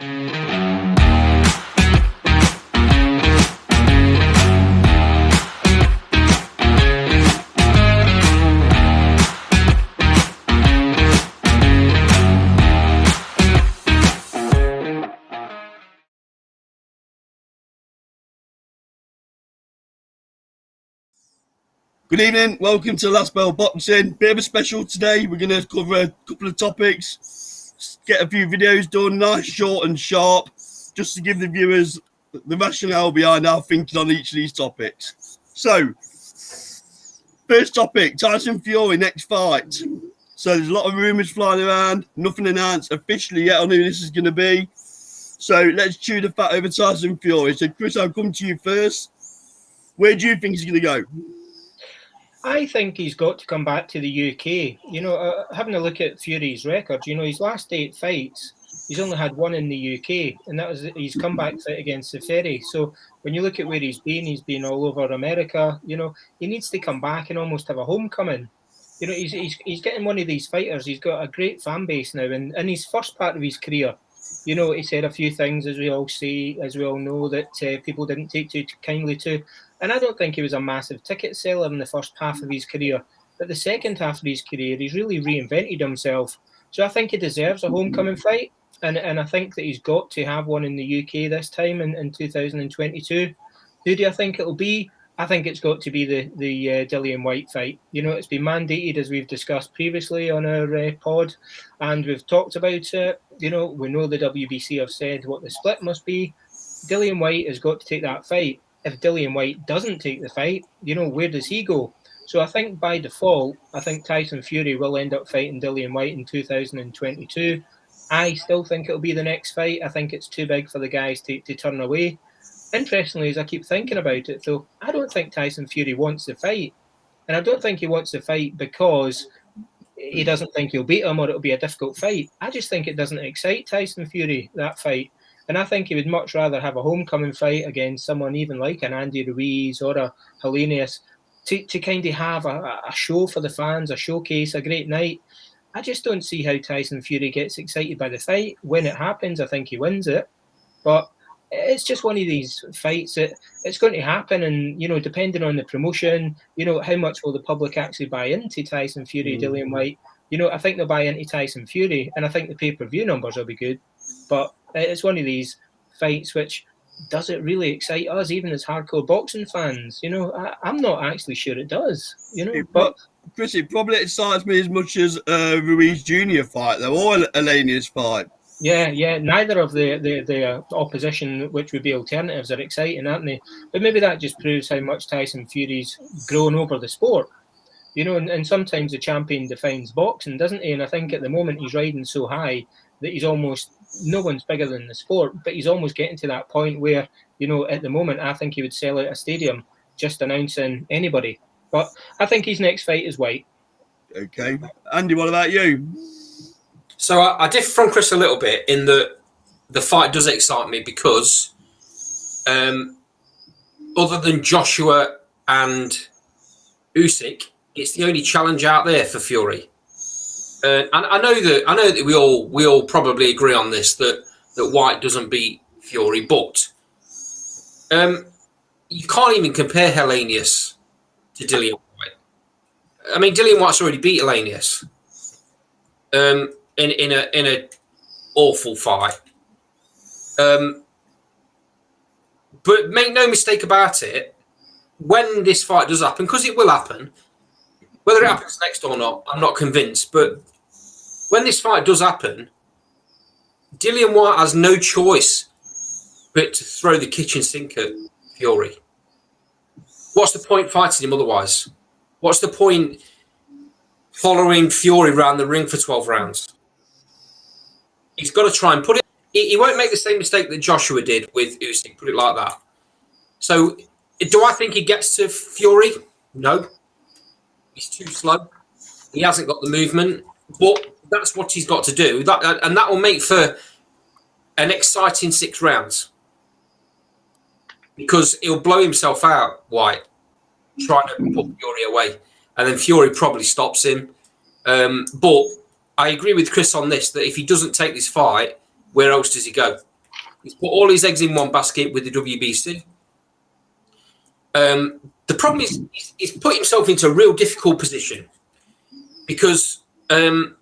Good evening, welcome to Last Bell Boxing. Bit of a special today. We're going to cover a couple of topics, get a few videos done, nice, short and sharp, just to give the viewers the rationale behind our thinking on each of these topics. So, first topic, Tyson Fury, next fight. So there's a lot of rumours flying around, nothing announced officially yet on who this is going to be. So let's chew the fat over Tyson Fury. So Chris, I'll come to you first. Where do you think he's going to go? I think he's got to come back to the UK. You know, having a look at Fury's record, you know, his last 8 fights, he's only had 1 in the UK, and that was his comeback fight against Fury. So when you look at where he's been all over America. You know, he needs to come back and almost have a homecoming. You know, he's getting one of these fighters. He's got a great fan base now, and in his first part of his career, you know, he said a few things, as we all see, as we all know, that people didn't take too kindly to. And I don't think he was a massive ticket seller in the first half of his career. But the second half of his career, he's really reinvented himself. So I think he deserves a homecoming fight. And I think that he's got to have one in the UK this time in 2022. Who do I think it'll be? I think it's got to be the Dillian Whyte fight. You know, it's been mandated, as we've discussed previously on our pod, and we've talked about it. You know, we know the WBC have said what the split must be. Dillian Whyte has got to take that fight. If Dillian Whyte doesn't take the fight, you know, where does he go? So I think by default, I think Tyson Fury will end up fighting Dillian Whyte in 2022. I still think it'll be the next fight. I think it's too big for the guys to turn away. Interestingly, as I keep thinking about it, though, I don't think Tyson Fury wants the fight. And I don't think he wants the fight because he doesn't think he'll beat him or it'll be a difficult fight. I just think it doesn't excite Tyson Fury, that fight. And I think he would much rather have a homecoming fight against someone even like an Andy Ruiz or a Helenius to kind of have a show for the fans, a showcase, a great night. I just don't see how Tyson Fury gets excited by the fight. When it happens, I think he wins it. But it's just one of these fights that it's going to happen. And, you know, depending on the promotion, you know, how much will the public actually buy into Tyson Fury, Dillian Whyte? You know, I think they'll buy into Tyson Fury, and I think the pay-per-view numbers will be good. But it's one of these fights which does it really excite us, even as hardcore boxing fans? You know, I'm not actually sure it does. You know, but Chris, it probably excites me as much as Ruiz Jr. fight, though, or Elenius fight. Yeah. Neither of the opposition, which would be alternatives, are exciting, aren't they? But maybe that just proves how much Tyson Fury's grown over the sport. You know, and sometimes the champion defines boxing, doesn't he? And I think at the moment he's riding so high that he's almost, no one's bigger than the sport, but he's almost getting to that point where, you know, at the moment, I think he would sell out a stadium just announcing anybody. But I think his next fight is Whyte. Okay. Andy, what about you? So I differ from Chris a little bit in that the fight does excite me because other than Joshua and Uysk, it's the only challenge out there for Fury. And I know that we all probably agree on this, that Whyte doesn't beat Fury, but you can't even compare Helenius to Dillian Whyte. I mean, Dillian Whyte's already beat Helenius in a awful fight. But make no mistake about it, when this fight does happen, because it will happen, whether it happens next or not, I'm not convinced. But when this fight does happen, Dillian Whyte has no choice but to throw the kitchen sink at Fury. What's the point fighting him otherwise? What's the point following Fury around the ring for 12 rounds? He's got to try and put it. He won't make the same mistake that Joshua did with Usyk, put it like that. So, do I think he gets to Fury? No. He's too slow. He hasn't got the movement. But that's what he's got to do. And that will make for an exciting 6 rounds. Because he'll blow himself out, Whyte, trying to put Fury away. And then Fury probably stops him. But I agree with Chris on this, that if he doesn't take this fight, where else does he go? He's put all his eggs in one basket with the WBC. The problem is he's put himself into a real difficult position because other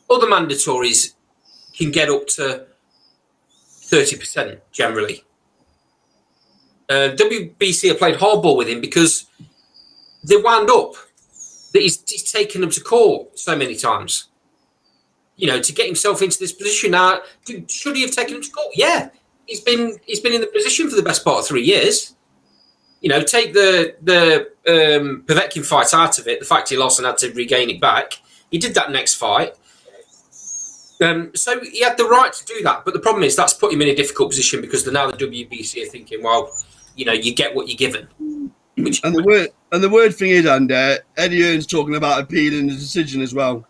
mandatories can get up to 30% generally. WBC have played hardball with him because they wound up that he's taken them to court so many times. To get himself into this position. Now, should he have taken him to court? Yeah, he's been in the position for the best part of 3 years. Take the Povetkin fight out of it, the fact he lost and had to regain it back. He did that next fight. So he had the right to do that. But the problem is that's put him in a difficult position because now the WBC are thinking, well, you get what you're given. The word thing is, and Eddie Hearn's talking about appealing the decision as well.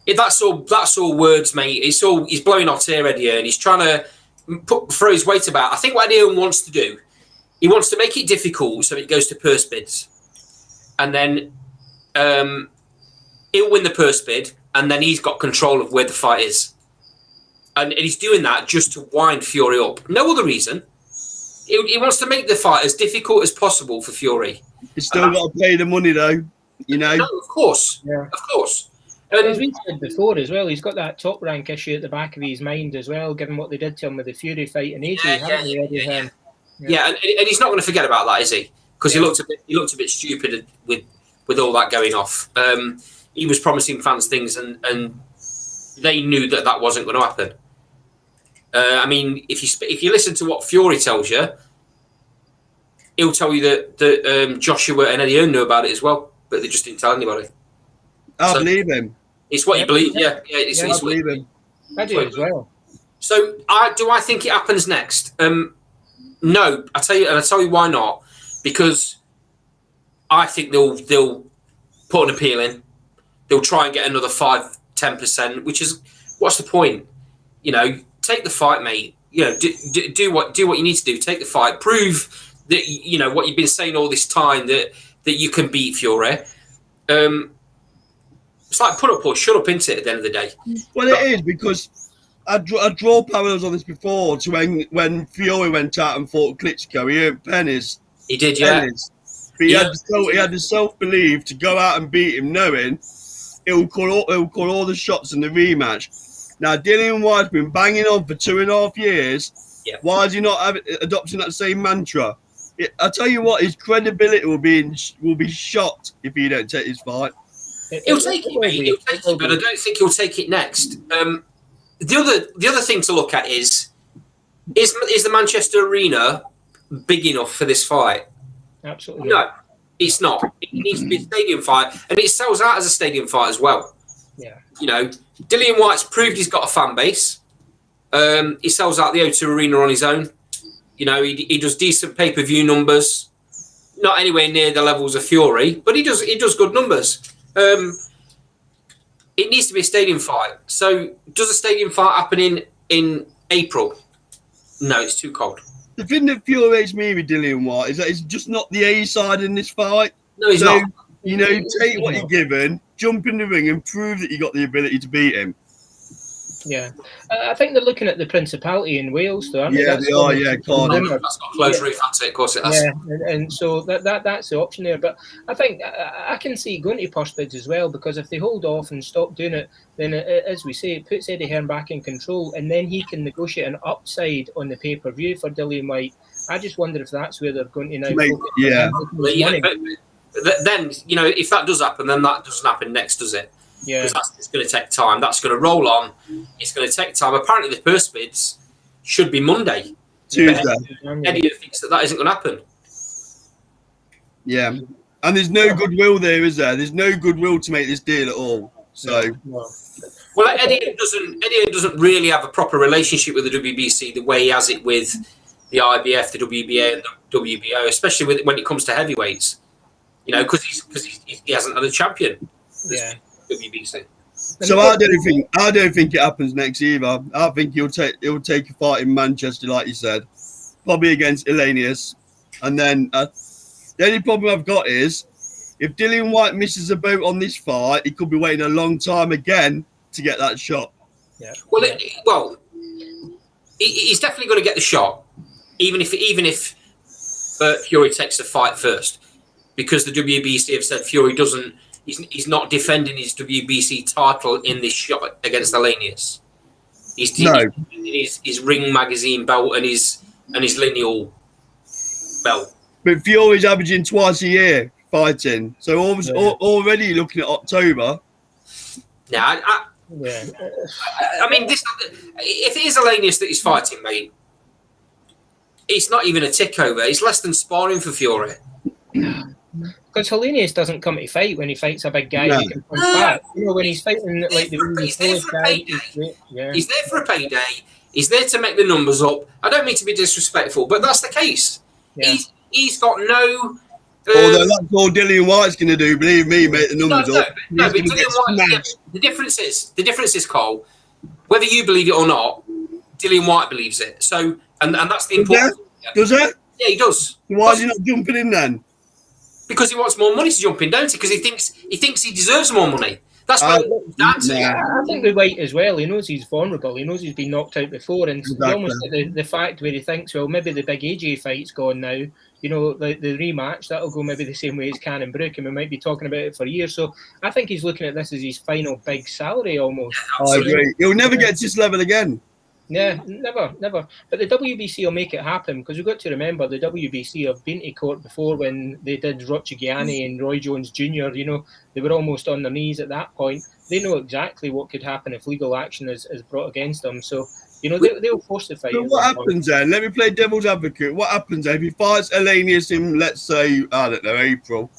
That's all words, mate. He's blowing hot air, Eddie Hearn. He's trying to throw his weight about. I think what Eddie Hearn wants to do, he wants to make it difficult so it goes to purse bids, and then he'll win the purse bid, and then he's got control of where the fight is, and he's doing that just to wind Fury up. No other reason. He wants to make the fight as difficult as possible for Fury. He's still got to pay the money, though. No, of course. Yeah. Of course. As we said before as well, he's got that top rank issue at the back of his mind as well, given what they did to him with the Fury fight in AJ, haven't they, Eddie Hearn? Yeah, and he's not going to forget about that, is he? Because he looked a bit stupid with all that going off. He was promising fans things, and they knew that wasn't going to happen. If you listen to what Fury tells you, he'll tell you that Joshua and Eddie Hearn knew about it as well, but they just didn't tell anybody. I believe him. It's what you believe, yeah. It's I believe him. I do as well. So, do I think it happens next? No, I tell you why not. Because I think they'll put an appeal in. They'll try and get another 5-10%, which is what's the point? Take the fight, mate. Do what you need to do. Take the fight. Prove that what you've been saying all this time that you can beat Fury. It's like put up or shut up, isn't it, at the end of the day? Well, it is, because I draw parallels on this before to when Fury went out and fought Klitschko. He earned pennies. He did, yeah. Pennies. But he had the self-belief to go out and beat him, knowing he'll call all the shots in the rematch. Now, Dillian Whyte's been banging on for 2.5 years. Yeah. Why is he not adopting that same mantra? I tell you what, his credibility will be shot if he don't take his fight. He'll take it, mate. He'll take it, but I don't think he'll take it next. The other thing to look at is the Manchester Arena big enough for this fight? Absolutely. No, it's not. It needs to be a stadium fight, and it sells out as a stadium fight as well. Yeah. Dillian Whyte's proved he's got a fan base. He sells out the O2 Arena on his own. He does decent pay-per-view numbers. Not anywhere near the levels of Fury, but he does good numbers. It needs to be a stadium fight. So, does a stadium fight happen in April? No, it's too cold. The thing that infuriates me with Dillian Whyte is that it's just not the A side in this fight. No, he's not. Take what you're given, jump in the ring, and prove that you got the ability to beat him. Yeah, I think they're looking at the Principality in Wales, though. Yeah, they are. Yeah, Cardiff. That's got a closed roof, that's it. Of course, it has. Yeah, and so that's the option there. But I think I can see going to purse bids as well, because if they hold off and stop doing it, then as we say, it puts Eddie Hearn back in control, and then he can negotiate an upside on the pay-per-view for Dillian Whyte. I just wonder if that's where they're going to now. But then if that does happen, then that doesn't happen next, does it? Yeah, because it's going to take time. That's going to roll on. It's going to take time. Apparently, the purse bids should be Monday. Tuesday. Eddie thinks that isn't going to happen. Yeah, and there's no goodwill there, is there? There's no goodwill to make this deal at all. So, well, Eddie doesn't really have a proper relationship with the WBC the way he has it with the IBF, the WBA, and the WBO, especially when it comes to heavyweights. Because he hasn't had a champion. Yeah. WBC. So I don't think it happens next either. I think he'll take a fight in Manchester, like you said, probably against Elenius, and then the only problem I've got is if Dillian Whyte misses a boat on this fight, he could be waiting a long time again to get that shot. Yeah. Well, he's definitely going to get the shot, even if Fury takes the fight first, because the WBC have said Fury doesn't. He's not defending his WBC title in this shot against Alanius. He's his ring magazine belt and his lineal belt. But Fury's averaging twice a year fighting, so already looking at October. Yeah, I mean, this. If it is Alanius that he's fighting, mate, it's not even a tick over. It's less than sparring for Fury. Because Helenius doesn't come to fight when he fights a big guy who can punch back. You know, when he's fighting like he's there for a payday. He's there for a payday. He's there to make the numbers up. I don't mean to be disrespectful, but that's the case. Yeah. He's got no. Although that's all Dillian Whyte's going to do, believe me, make the numbers up. No, but Dillian Whyte. The difference is, Cole, whether you believe it or not, Dillian Whyte believes it. So, and that's the important. Does it? Yeah, he does. Why is he not jumping in then? Because he wants more money to jump in, don't he? Because he thinks he deserves more money. That's what that's it. I think with Whyte as well, he knows he's vulnerable. He knows he's been knocked out before, and he almost get the fact where he thinks, well, maybe the big AJ fight's gone now. You know, the rematch, that'll go maybe the same way as Cannon Brook, and we might be talking about it for years. So I think he's looking at this as his final big salary almost. I agree. He'll never get to this level again. Yeah, never. But the WBC will make it happen, because we've got to remember the WBC have been to court before when they did Roccigiani and Roy Jones Jr. You know, they were almost on their knees at that point. They know exactly what could happen if legal action is brought against them. So, you know, they'll force the fight. But what happens then? Let me play devil's advocate. What happens if he fights Alanius in, let's say, I don't know, April,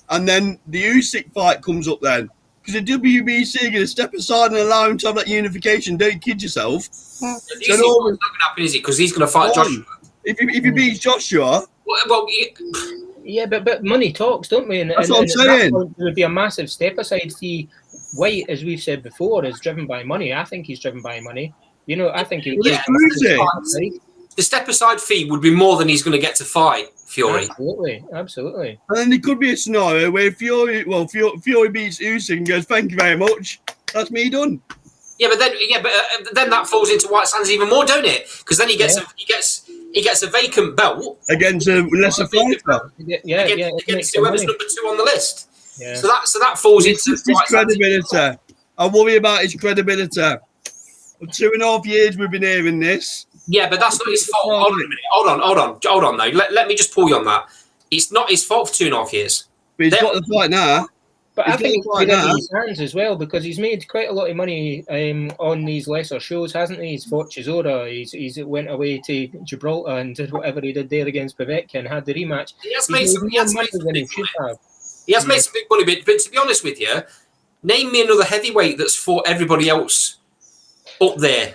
and then the Uysk fight comes up then? Because the WBC are going to step aside and allow him to have that unification. Don't kid yourself. So not going to happen, is it? Because he's going to fight Joshua. If he beats Joshua... Yeah, but money talks, don't we? That's what I'm saying. There would be a massive step-aside fee. Whyte, as we've said before, is driven by money. I think he's driven by money. You know, I think the step-aside fee would be more than he's going to get to fight Fury. Absolutely. And then there could be a scenario where Fury beats Uysk and goes, "Thank you very much. That's me done." Yeah, but then that falls into White Sands even more, don't it? Because then he gets a vacant belt against a lesser fighter. Against whoever's number 2 on the list. Yeah. So that falls into his credibility. I worry about his credibility. For 2.5 years we've been hearing this. Yeah, but that's not his fault. Hold on a minute. Hold on. Though. Let me just pull you on that. It's not his fault for 2.5 years. But he's got the fight now. But I think it's in his hands as well, because he's made quite a lot of money on these lesser shows, hasn't he? He's fought Chisora, he's went away to Gibraltar and did whatever he did there against Povetkin and had the rematch. He has made some big money, but to be honest with you, name me another heavyweight that's fought everybody else up there.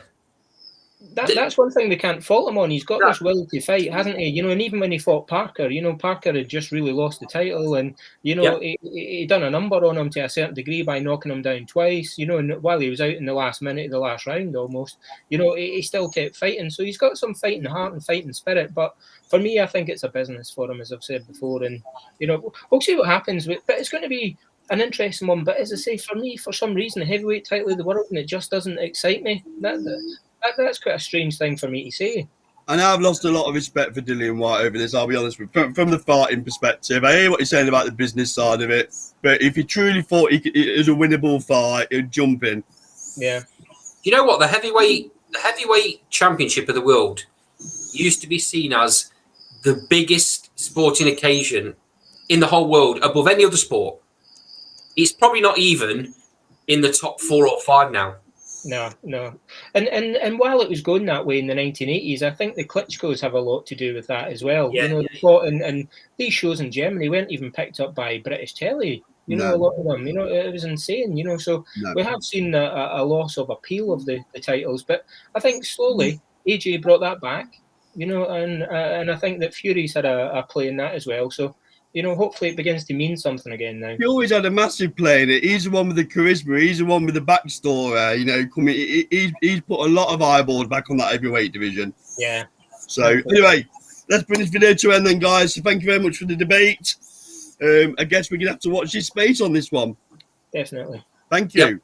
That's one thing we can't fault him on. He's got this will to fight, hasn't he? You know, and even when he fought Parker, you know, Parker had just really lost the title, and you know, he done a number on him to a certain degree by knocking him down twice. You know, and while he was out in the last minute of the last round, almost, you know, he still kept fighting. So he's got some fighting heart and fighting spirit. But for me, I think it's a business for him, as I've said before. And you know, we'll see what happens. But it's going to be an interesting one. But as I say, for me, for some reason, the heavyweight title of the world, and it just doesn't excite me. That's quite a strange thing for me to say. And I've lost a lot of respect for Dillian Whyte over this, I'll be honest with you. From the fighting perspective, I hear what you're saying about the business side of it, but if he truly thought it was a winnable fight, he'd jump in. Yeah. You know what? The heavyweight championship of the world used to be seen as the biggest sporting occasion in the whole world, above any other sport. It's probably not even in the top 4 or 5 now. No. And while it was going that way in the 1980s, I think the Klitschko's have a lot to do with that as well. Yeah, you know, they fought, and these shows in Germany weren't even picked up by British telly. You know, a lot of them, you know, it was insane, you know. So we have seen a loss of appeal of the titles, but I think slowly AJ brought that back, you know, and I think that Fury's had a play in that as well. So, you know, hopefully it begins to mean something again now. He always had a massive play in it. He's the one with the charisma. He's the one with the backstory. You know, he's put a lot of eyeballs back on that heavyweight division. Yeah. So anyway, let's bring this video to an end then, guys. So thank you very much for the debate. I guess we're going to have to watch this space on this one. Definitely. Thank you. Yep.